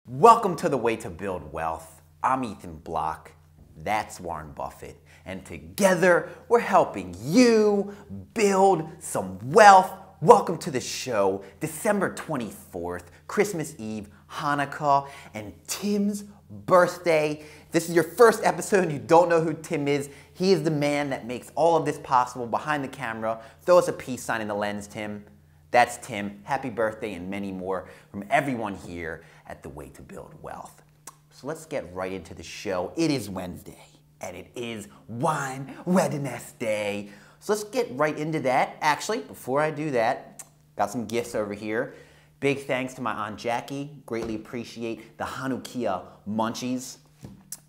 Welcome to The Way to Build Wealth. I'm Ethan Block. That's Warren Buffett. And together, we're helping you build some wealth. Welcome to the show, December 24th, Christmas Eve, Hanukkah, and Tim's birthday. If this is your first episode and you don't know who Tim is, he is the man that makes all of this possible behind the camera. Throw us a peace sign in the lens, Tim. That's Tim. Happy birthday and many more from everyone here at The Way to Build Wealth. So let's get right into the show. It is Wednesday and it is Wine Readiness Day. So let's get right into that. Actually, before I do that, got some gifts over here. Big thanks to my Aunt Jackie. Greatly appreciate the Hanukkah munchies.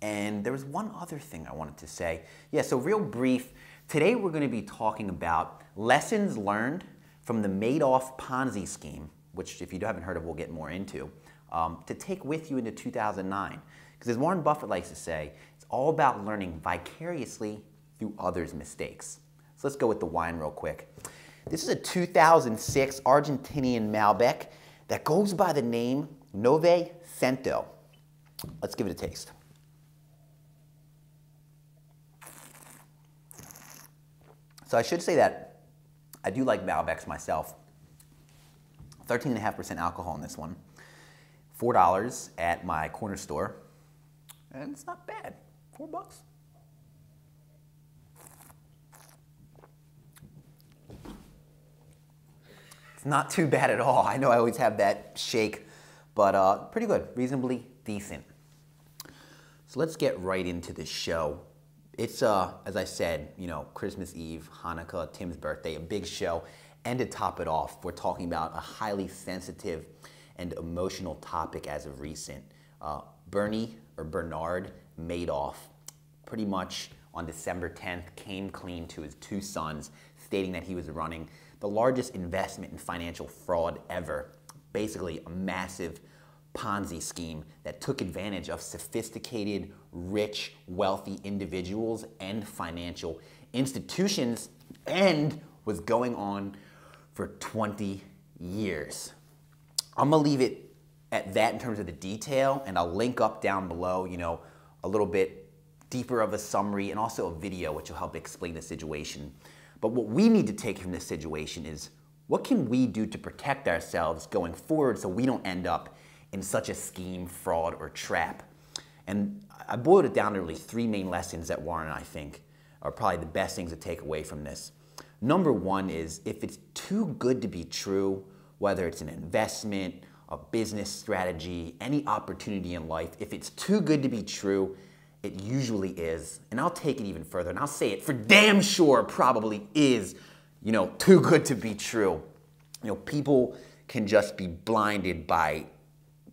And there was one other thing I wanted to say. Yeah, so real brief. Today we're going to be talking about lessons learned from the Madoff Ponzi scheme, which if you haven't heard of, we'll get more into, to take with you into 2009. Because as Warren Buffett likes to say, it's all about learning vicariously through others' mistakes. So let's go with the wine real quick. This is a 2006 Argentinian Malbec that goes by the name Nove Cento. Let's give it a taste. So I should say that I do like Malbecs myself. 13.5% alcohol in this one. $4 at my corner store. And it's not bad. $4. It's not too bad at all. I know I always have that shake, but pretty good. Reasonably decent. So let's get right into the show. It's, as I said, you know, Christmas Eve, Hanukkah, Tim's birthday, a big show. And to top it off, we're talking about a highly sensitive and emotional topic as of recent. Benard Madoff, pretty much on December 10th, came clean to his two sons, stating that he was running the largest investment in financial fraud ever. Basically, a massive Ponzi scheme that took advantage of sophisticated, rich, wealthy individuals and financial institutions and was going on for 20 years. I'm gonna leave it at that in terms of the detail, and I'll link up down below, you know, a little bit deeper of a summary and also a video which will help explain the situation. But what we need to take from this situation is what can we do to protect ourselves going forward so we don't end up in such a scheme, fraud, or trap. And I boiled it down to really three main lessons that Warren and I think are probably the best things to take away from this. Number one is if it's too good to be true, whether it's an investment, a business strategy, any opportunity in life, if it's too good to be true, it usually is. And I'll take it even further and I'll say it for damn sure probably is, you know, too good to be true. You know, people can just be blinded by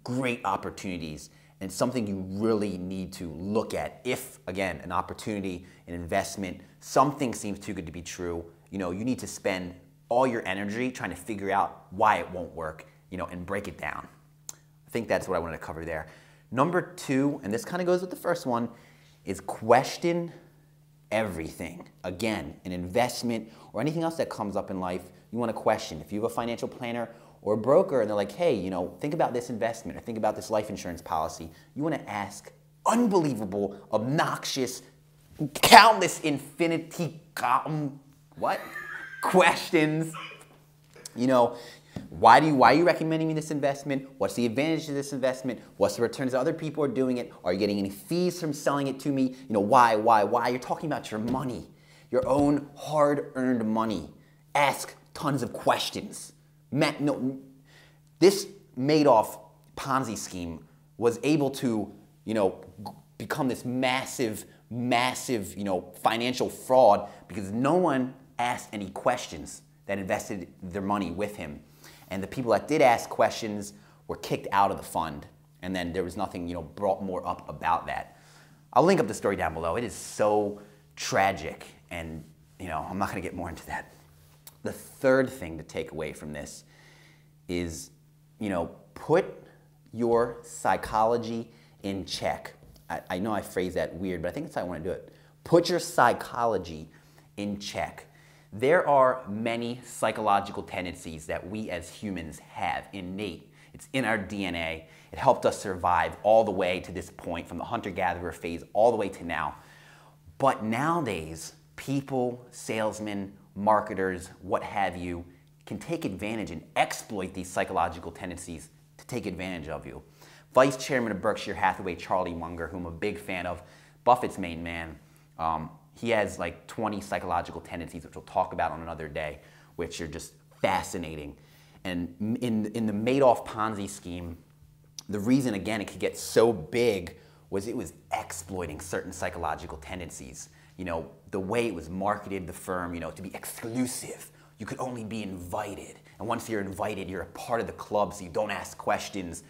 great opportunities, and it's something you really need to look at. If, again, an opportunity, an investment, something seems too good to be true, you know, you need to spend all your energy trying to figure out why it won't work, you know, and break it down. I think that's what I wanted to cover there. Number two, and this kind of goes with the first one, is question everything. Again, an investment or anything else that comes up in life, you want to question. If you have a financial planner or a broker and they're like, hey, you know, think about this investment or think about this life insurance policy, you want to ask unbelievable, obnoxious, countless questions. You know, why are you recommending me this investment? What's the advantage of this investment? What's the returns? Other people are doing it. Are you getting any fees from selling it to me? You know, why? You're talking about your money, your own hard-earned money. Ask tons of questions. This Madoff Ponzi scheme was able to, you know, become this massive, you know, financial fraud because no one asked any questions that invested their money with him. And the people that did ask questions were kicked out of the fund. And then there was nothing, you know, brought more up about that. I'll link up the story down below. It is so tragic. And, you know, I'm not going to get more into that. The third thing to take away from this is, you know, put your psychology in check. I know I phrase that weird, but I think that's how I want to do it. Put your psychology in check. There are many psychological tendencies that we as humans have innate It's in our DNA. It helped us survive all the way to this point, from the hunter-gatherer phase all the way to now. But nowadays, people, salesmen, marketers, what have you, can take advantage and exploit these psychological tendencies to take advantage of you. Vice Chairman of Berkshire Hathaway, Charlie Munger, whom I'm a big fan of, Buffett's main man, he has like 20 psychological tendencies, which we'll talk about on another day, which are just fascinating. And in the Madoff Ponzi scheme, the reason, again, it could get so big was it was exploiting certain psychological tendencies. You know, the way it was marketed, the firm, you know, to be exclusive. You could only be invited. And once you're invited, you're a part of the club, so you don't ask questions.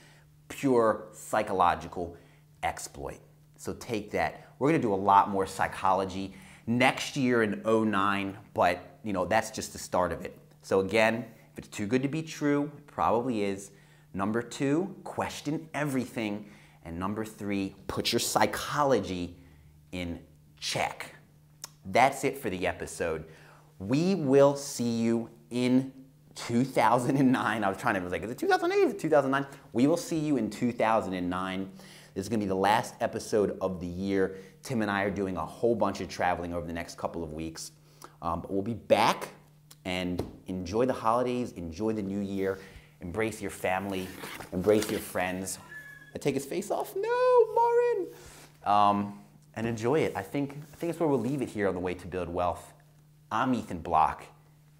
Pure psychological exploit. So take that. We're going to do a lot more psychology next year in 09, but you know, that's just the start of it. So again, if it's too good to be true, it probably is. Number 2, question everything. And number 3, put your psychology in check. That's it for the episode. We will see you in 2009. I was like, is it 2008? Is it 2009? We will see you in 2009. This is going to be the last episode of the year. Tim and I are doing a whole bunch of traveling over the next couple of weeks. But we'll be back, and enjoy the holidays, enjoy the new year, embrace your family, embrace your friends. I take his face off? No, Lauren! And enjoy it. I think it's where we'll leave it here on the way to build wealth. I'm Ethan Block.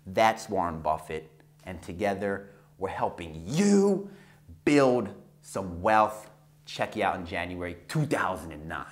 That's Warren Buffett. And together, we're helping you build some wealth. Check you out in January 2009.